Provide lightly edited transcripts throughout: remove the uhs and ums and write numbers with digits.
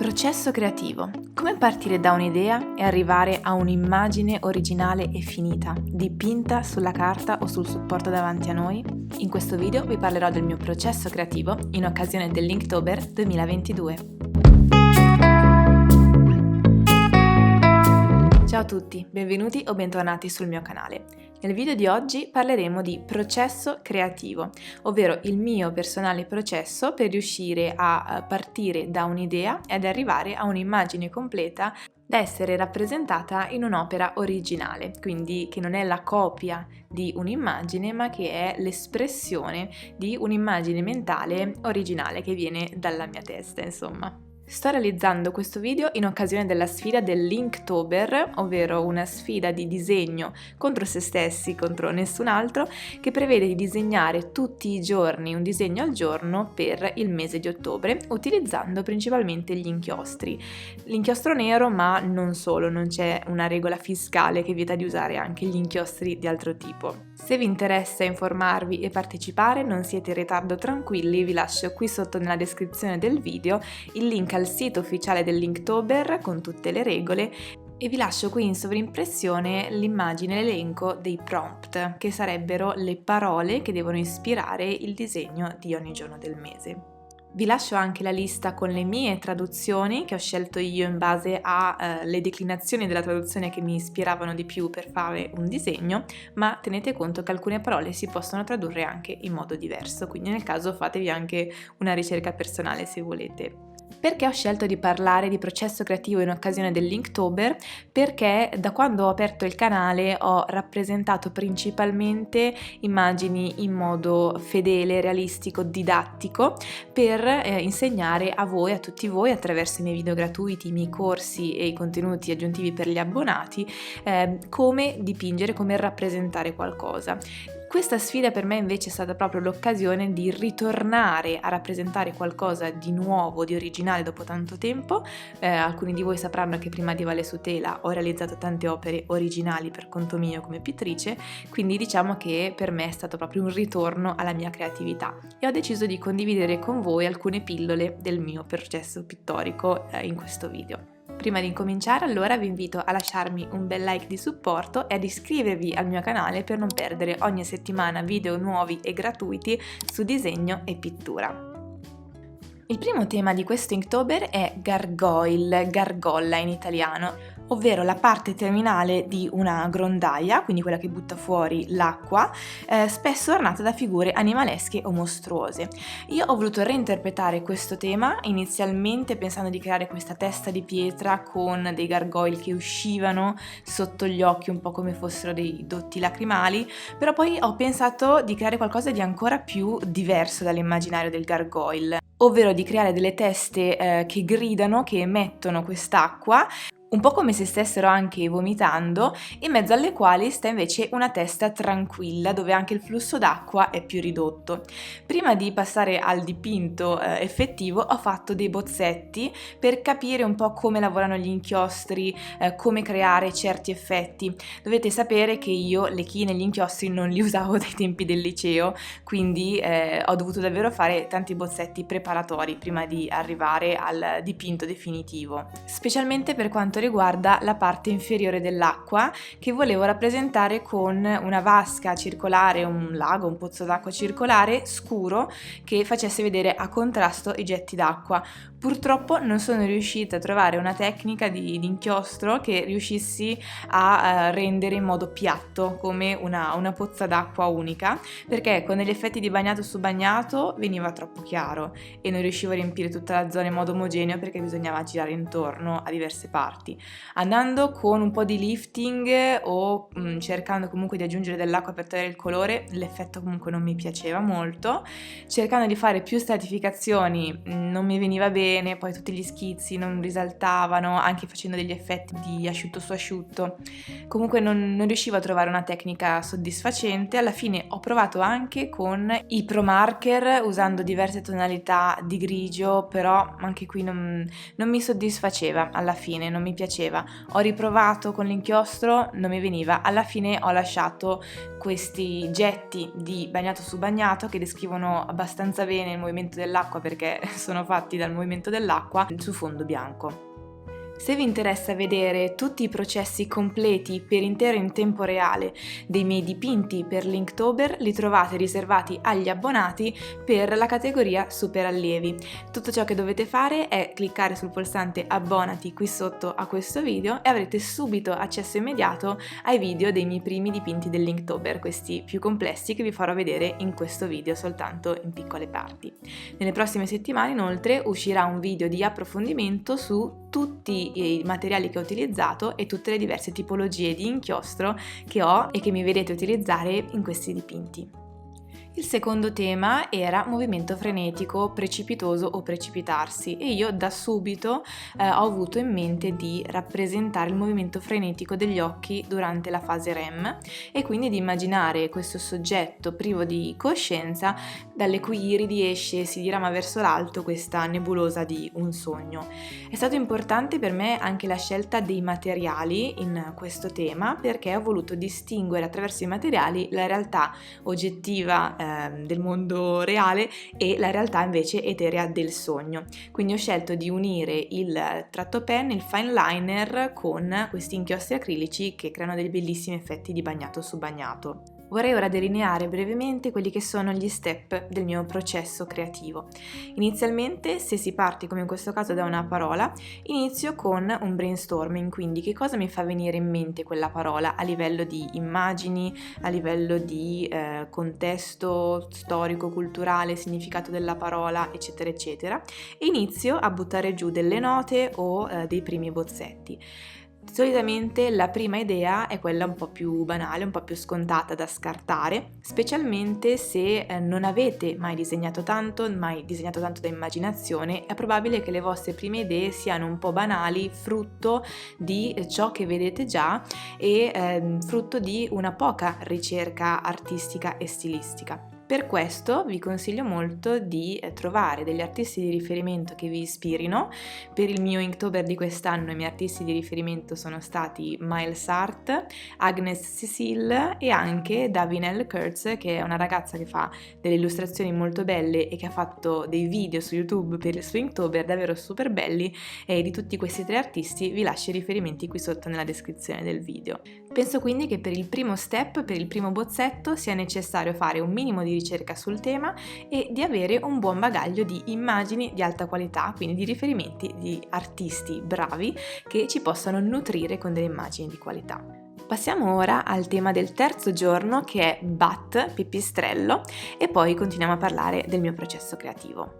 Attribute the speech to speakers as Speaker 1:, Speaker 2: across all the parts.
Speaker 1: Processo creativo. Come partire da un'idea e arrivare a un'immagine originale e finita, dipinta sulla carta o sul supporto davanti a noi? In questo video vi parlerò del mio processo creativo in occasione dell'Inktober 2022. Ciao a tutti, benvenuti o bentornati sul mio canale. Nel video di oggi parleremo di processo creativo, ovvero il mio personale processo per riuscire a partire da un'idea ed arrivare a un'immagine completa da essere rappresentata in un'opera originale, quindi che non è la copia di un'immagine ma che è l'espressione di un'immagine mentale originale che viene dalla mia testa, insomma. Sto realizzando questo video in occasione della sfida dell'Inktober, ovvero una sfida di disegno contro se stessi, contro nessun altro, che prevede di disegnare tutti i giorni un disegno al giorno per il mese di ottobre, utilizzando principalmente gli inchiostri. L'inchiostro nero, ma non solo, non c'è una regola fiscale che vieta di usare anche gli inchiostri di altro tipo. Se vi interessa informarvi e partecipare, non siete in ritardo, tranquilli, vi lascio qui sotto nella descrizione del video il link al sito ufficiale dell'Inktober con tutte le regole e vi lascio qui in sovrimpressione l'immagine, l'elenco dei prompt, che sarebbero le parole che devono ispirare il disegno di ogni giorno del mese. Vi lascio anche la lista con le mie traduzioni che ho scelto io in base alle declinazioni della traduzione che mi ispiravano di più per fare un disegno, ma tenete conto che alcune parole si possono tradurre anche in modo diverso, quindi nel caso fatevi anche una ricerca personale se volete. Perché ho scelto di parlare di processo creativo in occasione dell'Inktober? Perché da quando ho aperto il canale ho rappresentato principalmente immagini in modo fedele, realistico, didattico per insegnare a voi, a tutti voi, attraverso i miei video gratuiti, i miei corsi e i contenuti aggiuntivi per gli abbonati, come dipingere, come rappresentare qualcosa. Questa sfida per me invece è stata proprio l'occasione di ritornare a rappresentare qualcosa di nuovo, di originale dopo tanto tempo. Alcuni di voi sapranno che prima di Valle su Tela ho realizzato tante opere originali per conto mio come pittrice, quindi diciamo che per me è stato proprio un ritorno alla mia creatività e ho deciso di condividere con voi alcune pillole del mio processo pittorico in questo video. Prima di incominciare allora vi invito a lasciarmi un bel like di supporto e ad iscrivervi al mio canale per non perdere ogni settimana video nuovi e gratuiti su disegno e pittura. Il primo tema di questo Inktober è gargoyle, gargolla in italiano, ovvero la parte terminale di una grondaia, quindi quella che butta fuori l'acqua, spesso ornata da figure animalesche o mostruose. Io ho voluto reinterpretare questo tema, inizialmente pensando di creare questa testa di pietra con dei gargoyle che uscivano sotto gli occhi un po' come fossero dei dotti lacrimali, però poi ho pensato di creare qualcosa di ancora più diverso dall'immaginario del gargoyle, ovvero di creare delle teste che gridano, che emettono quest'acqua, un po' come se stessero anche vomitando, in mezzo alle quali sta invece una testa tranquilla, dove anche il flusso d'acqua è più ridotto. Prima di passare al dipinto effettivo ho fatto dei bozzetti per capire un po' come lavorano gli inchiostri, come creare certi effetti. Dovete sapere che io le chine e gli inchiostri non li usavo dai tempi del liceo, quindi ho dovuto davvero fare tanti bozzetti preparatori prima di arrivare al dipinto definitivo, specialmente per quanto riguarda la parte inferiore dell'acqua, che volevo rappresentare con una vasca circolare, un lago, un pozzo d'acqua circolare scuro che facesse vedere a contrasto i getti d'acqua. Purtroppo non sono riuscita a trovare una tecnica di inchiostro che riuscissi a rendere in modo piatto come una pozza d'acqua unica, perché con degli effetti di bagnato su bagnato veniva troppo chiaro e non riuscivo a riempire tutta la zona in modo omogeneo perché bisognava girare intorno a diverse parti. Andando con un po' di lifting o cercando comunque di aggiungere dell'acqua per togliere il colore, l'effetto comunque non mi piaceva molto. Cercando di fare più stratificazioni non mi veniva bene, poi tutti gli schizzi non risaltavano, anche facendo degli effetti di asciutto su asciutto. Comunque non riuscivo a trovare una tecnica soddisfacente. Alla fine ho provato anche con i Pro Marker usando diverse tonalità di grigio, però anche qui non mi soddisfaceva, alla fine non mi piaceva. Ho riprovato con l'inchiostro, non mi veniva. Alla fine ho lasciato questi getti di bagnato su bagnato che descrivono abbastanza bene il movimento dell'acqua, perché sono fatti dal movimento movimento dell'acqua su fondo bianco. Se vi interessa vedere tutti i processi completi per intero in tempo reale dei miei dipinti per Linktober, li trovate riservati agli abbonati per la categoria super allievi. Tutto ciò che dovete fare è cliccare sul pulsante abbonati qui sotto a questo video e avrete subito accesso immediato ai video dei miei primi dipinti del Linktober, questi più complessi che vi farò vedere in questo video soltanto in piccole parti. Nelle prossime settimane inoltre uscirà un video di approfondimento su tutti i materiali che ho utilizzato e tutte le diverse tipologie di inchiostro che ho e che mi vedete utilizzare in questi dipinti. Il secondo tema era movimento frenetico, precipitoso o precipitarsi, e io da subito ho avuto in mente di rappresentare il movimento frenetico degli occhi durante la fase REM e quindi di immaginare questo soggetto privo di coscienza dalle cui iridi esce e si dirama verso l'alto questa nebulosa di un sogno. È stato importante per me anche la scelta dei materiali in questo tema, perché ho voluto distinguere attraverso i materiali la realtà oggettiva del mondo reale e la realtà invece eterea del sogno. Quindi ho scelto di unire il tratto pen, il fine liner con questi inchiostri acrilici che creano dei bellissimi effetti di bagnato su bagnato. Vorrei ora delineare brevemente quelli che sono gli step del mio processo creativo. Inizialmente, se si parte come in questo caso da una parola, inizio con un brainstorming, quindi che cosa mi fa venire in mente quella parola a livello di immagini, a livello di contesto storico, culturale, significato della parola, eccetera eccetera, e inizio a buttare giù delle note o dei primi bozzetti. Solitamente la prima idea è quella un po' più banale, un po' più scontata da scartare, specialmente se non avete mai disegnato tanto da immaginazione. È probabile che le vostre prime idee siano un po' banali, frutto di ciò che vedete già e frutto di una poca ricerca artistica e stilistica. Per questo vi consiglio molto di trovare degli artisti di riferimento che vi ispirino. Per il mio Inktober di quest'anno i miei artisti di riferimento sono stati Miles Art, Agnes Cecile e anche Davinelle Kurtz, che è una ragazza che fa delle illustrazioni molto belle e che ha fatto dei video su YouTube per il suo Inktober davvero super belli, e di tutti questi tre artisti vi lascio i riferimenti qui sotto nella descrizione del video. Penso quindi che per il primo step, per il primo bozzetto, sia necessario fare un minimo di ricerca sul tema e di avere un buon bagaglio di immagini di alta qualità, quindi di riferimenti di artisti bravi che ci possano nutrire con delle immagini di qualità. Passiamo ora al tema del terzo giorno, che è Bat, pipistrello, e poi continuiamo a parlare del mio processo creativo.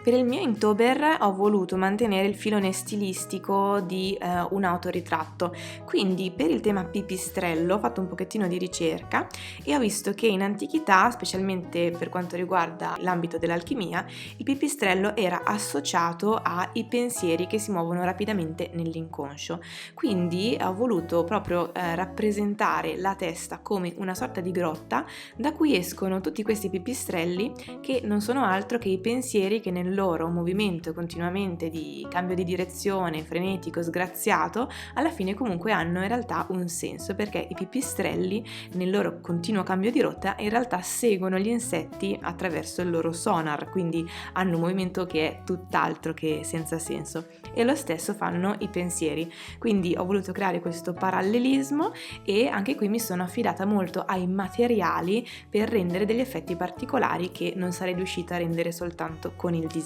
Speaker 1: Per il mio Inktober ho voluto mantenere il filone stilistico di un autoritratto, quindi per il tema pipistrello ho fatto un pochettino di ricerca e ho visto che in antichità, specialmente per quanto riguarda l'ambito dell'alchimia, il pipistrello era associato ai pensieri che si muovono rapidamente nell'inconscio. Quindi ho voluto proprio rappresentare la testa come una sorta di grotta da cui escono tutti questi pipistrelli, che non sono altro che i pensieri che nel loro movimento continuamente di cambio di direzione, frenetico, sgraziato, alla fine comunque hanno in realtà un senso, perché i pipistrelli nel loro continuo cambio di rotta in realtà seguono gli insetti attraverso il loro sonar, quindi hanno un movimento che è tutt'altro che senza senso, e lo stesso fanno i pensieri. Quindi ho voluto creare questo parallelismo e anche qui mi sono affidata molto ai materiali per rendere degli effetti particolari che non sarei riuscita a rendere soltanto con il disegno.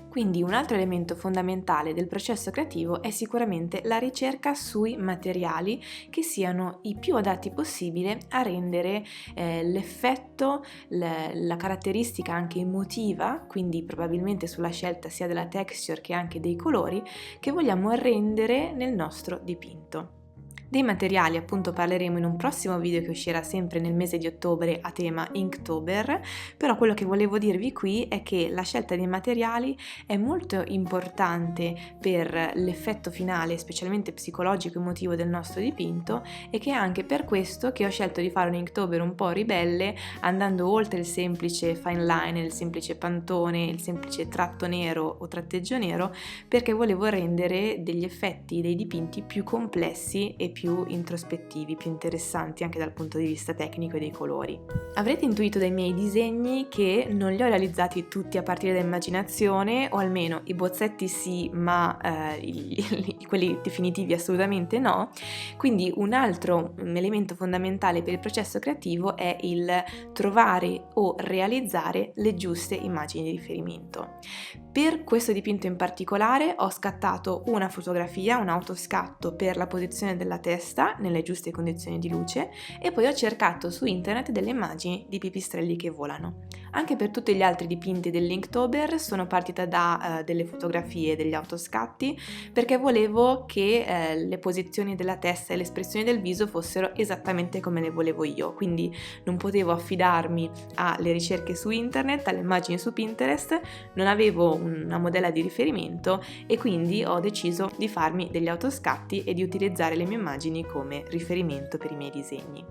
Speaker 1: Quindi un altro elemento fondamentale del processo creativo è sicuramente la ricerca sui materiali che siano i più adatti possibile a rendere l'effetto, la caratteristica anche emotiva, quindi probabilmente sulla scelta sia della texture che anche dei colori, che vogliamo rendere nel nostro dipinto. Dei materiali appunto parleremo in un prossimo video che uscirà sempre nel mese di ottobre a tema Inktober, però quello che volevo dirvi qui è che la scelta dei materiali è molto importante per l'effetto finale, specialmente psicologico-emotivo del nostro dipinto, e che è anche per questo che ho scelto di fare un Inktober un po' ribelle, andando oltre il semplice fine line, il semplice pantone, il semplice tratto nero o tratteggio nero, perché volevo rendere degli effetti, dei dipinti più complessi e più introspettivi, più interessanti anche dal punto di vista tecnico e dei colori. Avrete intuito dai miei disegni che non li ho realizzati tutti a partire da immaginazione, o almeno i bozzetti sì, ma quelli definitivi assolutamente no. Quindi un altro elemento fondamentale per il processo creativo è il trovare o realizzare le giuste immagini di riferimento. Per questo dipinto in particolare ho scattato una fotografia, un autoscatto per la posizione della testa nelle giuste condizioni di luce, e poi ho cercato su internet delle immagini di pipistrelli che volano. Anche per tutti gli altri dipinti dell'Inktober sono partita da delle fotografie, degli autoscatti, perché volevo che le posizioni della testa e le espressioni del viso fossero esattamente come le volevo io, quindi non potevo affidarmi alle ricerche su internet, alle immagini su Pinterest, non avevo una modella di riferimento e quindi ho deciso di farmi degli autoscatti e di utilizzare le mie immagini come riferimento per i miei disegni.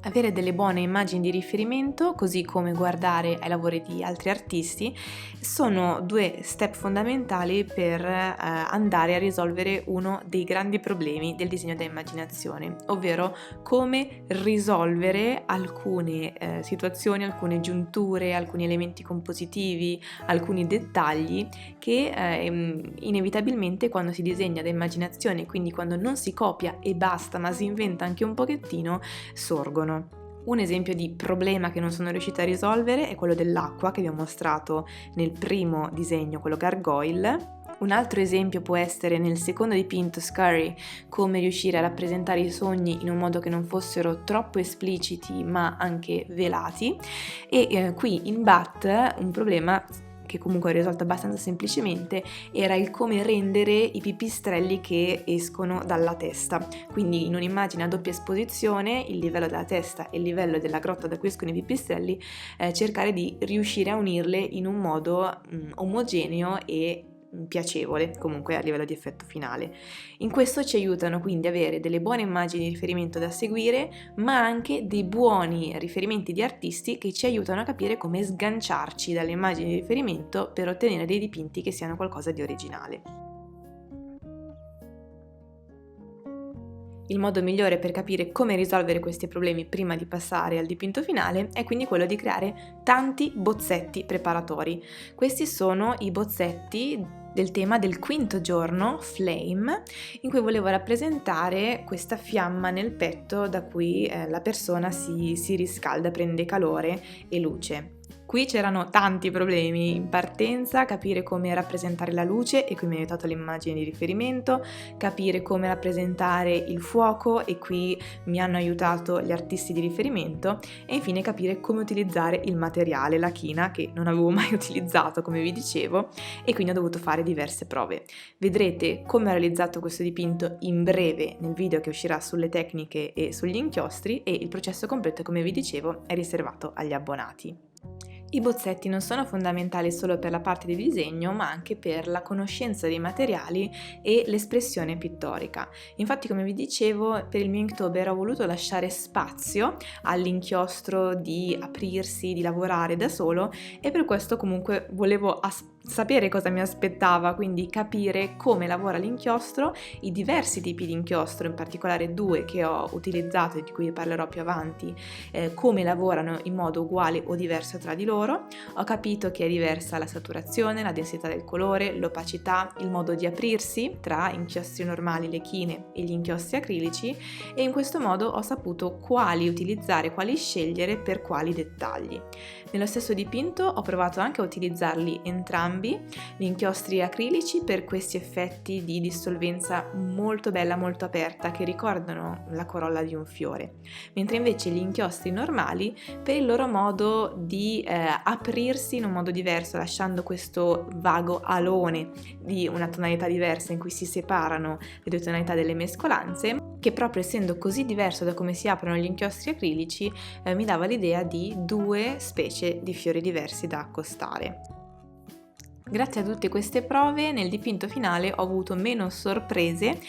Speaker 1: Avere delle buone immagini di riferimento, così come guardare ai lavori di altri artisti, sono due step fondamentali per andare a risolvere uno dei grandi problemi del disegno da immaginazione, ovvero come risolvere alcune situazioni, alcune giunture, alcuni elementi compositivi, alcuni dettagli che inevitabilmente quando si disegna da immaginazione, quindi quando non si copia e basta, ma si inventa anche un pochettino, sorgono. Un esempio di problema che non sono riuscita a risolvere è quello dell'acqua che vi ho mostrato nel primo disegno, quello gargoyle. Un altro esempio può essere nel secondo dipinto Scurry, come riuscire a rappresentare i sogni in un modo che non fossero troppo espliciti ma anche velati, e qui in Bat un problema che comunque ho risolto abbastanza semplicemente era il come rendere i pipistrelli che escono dalla testa. Quindi in un'immagine a doppia esposizione, il livello della testa e il livello della grotta da cui escono i pipistrelli, cercare di riuscire a unirle in un modo omogeneo e piacevole comunque a livello di effetto finale. In questo ci aiutano quindi avere delle buone immagini di riferimento da seguire, ma anche dei buoni riferimenti di artisti che ci aiutano a capire come sganciarci dalle immagini di riferimento per ottenere dei dipinti che siano qualcosa di originale. Il modo migliore per capire come risolvere questi problemi prima di passare al dipinto finale è quindi quello di creare tanti bozzetti preparatori. Questi sono i bozzetti del tema del quinto giorno, Flame, in cui volevo rappresentare questa fiamma nel petto da cui la persona si riscalda, prende calore e luce. Qui c'erano tanti problemi in partenza, capire come rappresentare la luce, e qui mi ha aiutato l'immagine di riferimento, capire come rappresentare il fuoco, e qui mi hanno aiutato gli artisti di riferimento, e infine capire come utilizzare il materiale, la china, che non avevo mai utilizzato come vi dicevo, e quindi ho dovuto fare diverse prove. Vedrete come ho realizzato questo dipinto in breve nel video che uscirà sulle tecniche e sugli inchiostri, e il processo completo, come vi dicevo, è riservato agli abbonati. I bozzetti non sono fondamentali solo per la parte di disegno, ma anche per la conoscenza dei materiali e l'espressione pittorica. Infatti, come vi dicevo, per il mio Inktober ho voluto lasciare spazio all'inchiostro di aprirsi, di lavorare da solo, e per questo comunque volevo sapere cosa mi aspettava, quindi capire come lavora l'inchiostro, i diversi tipi di inchiostro, in particolare due che ho utilizzato e di cui parlerò più avanti, come lavorano in modo uguale o diverso tra di loro. Ho capito che è diversa la saturazione, la densità del colore, l'opacità, il modo di aprirsi tra inchiostri normali, le chine, e gli inchiostri acrilici, e in questo modo ho saputo quali utilizzare, quali scegliere per quali dettagli. Nello stesso dipinto ho provato anche a utilizzarli entrambi, gli inchiostri acrilici per questi effetti di dissolvenza molto bella, molto aperta, che ricordano la corolla di un fiore, mentre invece gli inchiostri normali per il loro modo di aprirsi in un modo diverso, lasciando questo vago alone di una tonalità diversa in cui si separano le due tonalità delle mescolanze, che proprio essendo così diverso da come si aprono gli inchiostri acrilici mi dava l'idea di due specie di fiori diversi da accostare. Grazie a tutte queste prove nel dipinto finale ho avuto meno sorprese,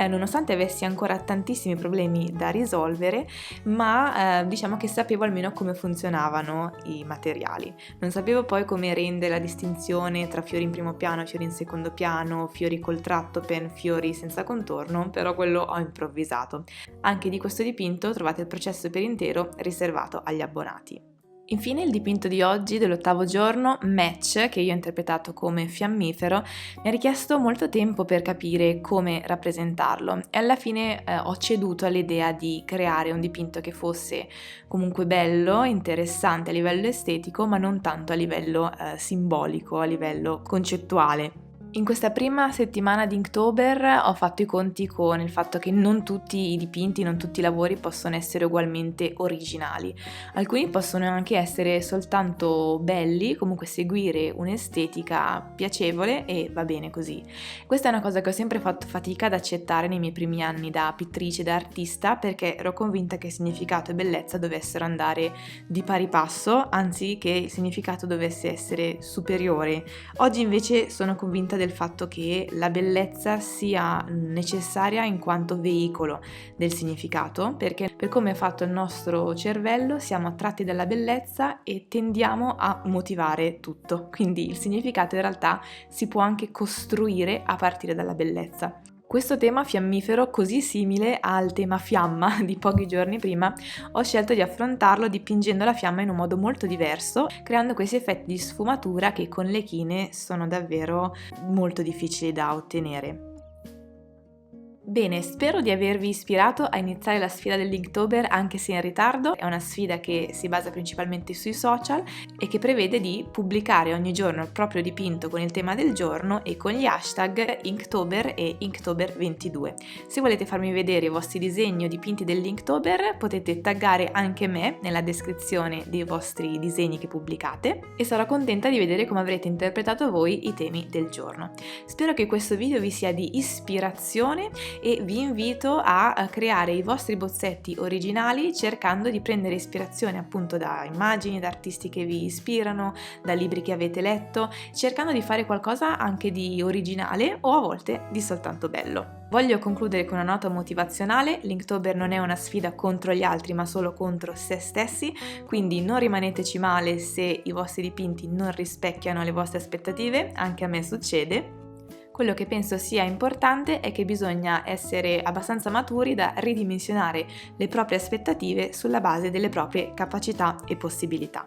Speaker 1: nonostante avessi ancora tantissimi problemi da risolvere, ma diciamo che sapevo almeno come funzionavano i materiali. Non sapevo poi come rendere la distinzione tra fiori in primo piano, fiori in secondo piano, fiori col tratto pen, fiori senza contorno, però quello ho improvvisato. Anche di questo dipinto trovate il processo per intero riservato agli abbonati. Infine il dipinto di oggi, dell'8° giorno, Match, che io ho interpretato come fiammifero, mi ha richiesto molto tempo per capire come rappresentarlo e alla fine ho ceduto all'idea di creare un dipinto che fosse comunque bello, interessante a livello estetico, ma non tanto a livello simbolico, a livello concettuale. In questa prima settimana di Inktober ho fatto i conti con il fatto che non tutti i dipinti, non tutti i lavori possono essere ugualmente originali. Alcuni possono anche essere soltanto belli, comunque seguire un'estetica piacevole e va bene così. Questa è una cosa che ho sempre fatto fatica ad accettare nei miei primi anni da pittrice, da artista, perché ero convinta che significato e bellezza dovessero andare di pari passo, anzi che il significato dovesse essere superiore. Oggi invece sono convinta del fatto che la bellezza sia necessaria in quanto veicolo del significato, perché per come è fatto il nostro cervello siamo attratti dalla bellezza e tendiamo a motivare tutto, quindi il significato in realtà si può anche costruire a partire dalla bellezza. Questo tema fiammifero, così simile al tema fiamma di pochi giorni prima, ho scelto di affrontarlo dipingendo la fiamma in un modo molto diverso, creando questi effetti di sfumatura che con le chine sono davvero molto difficili da ottenere. Bene, spero di avervi ispirato a iniziare la sfida dell'Inktober anche se in ritardo. È una sfida che si basa principalmente sui social e che prevede di pubblicare ogni giorno il proprio dipinto con il tema del giorno e con gli hashtag Inktober e Inktober22. Se volete farmi vedere i vostri disegni o dipinti dell'Inktober potete taggare anche me nella descrizione dei vostri disegni che pubblicate e sarò contenta di vedere come avrete interpretato voi i temi del giorno. Spero che questo video vi sia di ispirazione e vi invito a creare i vostri bozzetti originali cercando di prendere ispirazione appunto da immagini, da artisti che vi ispirano, da libri che avete letto, cercando di fare qualcosa anche di originale o a volte di soltanto bello. Voglio concludere con una nota motivazionale: l'Inktober non è una sfida contro gli altri ma solo contro se stessi, quindi non rimaneteci male se i vostri dipinti non rispecchiano le vostre aspettative, anche a me succede. Quello che penso sia importante è che bisogna essere abbastanza maturi da ridimensionare le proprie aspettative sulla base delle proprie capacità e possibilità,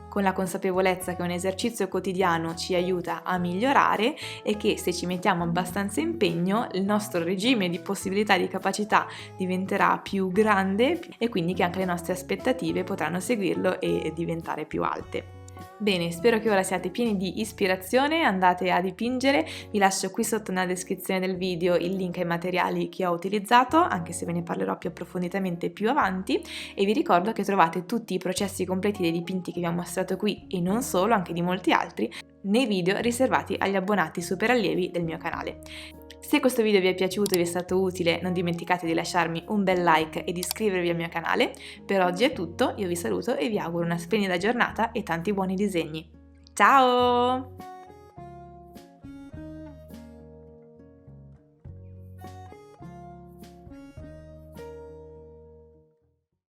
Speaker 1: con la consapevolezza che un esercizio quotidiano ci aiuta a migliorare e che se ci mettiamo abbastanza impegno il nostro regime di possibilità e di capacità diventerà più grande e quindi che anche le nostre aspettative potranno seguirlo e diventare più alte. Bene, spero che ora siate pieni di ispirazione, andate a dipingere, vi lascio qui sotto nella descrizione del video il link ai materiali che ho utilizzato, anche se ve ne parlerò più approfonditamente più avanti, e vi ricordo che trovate tutti i processi completi dei dipinti che vi ho mostrato qui e non solo, anche di molti altri, nei video riservati agli abbonati super allievi del mio canale. Se questo video vi è piaciuto e vi è stato utile, non dimenticate di lasciarmi un bel like e di iscrivervi al mio canale. Per oggi è tutto, io vi saluto e vi auguro una splendida giornata e tanti buoni disegni. Ciao!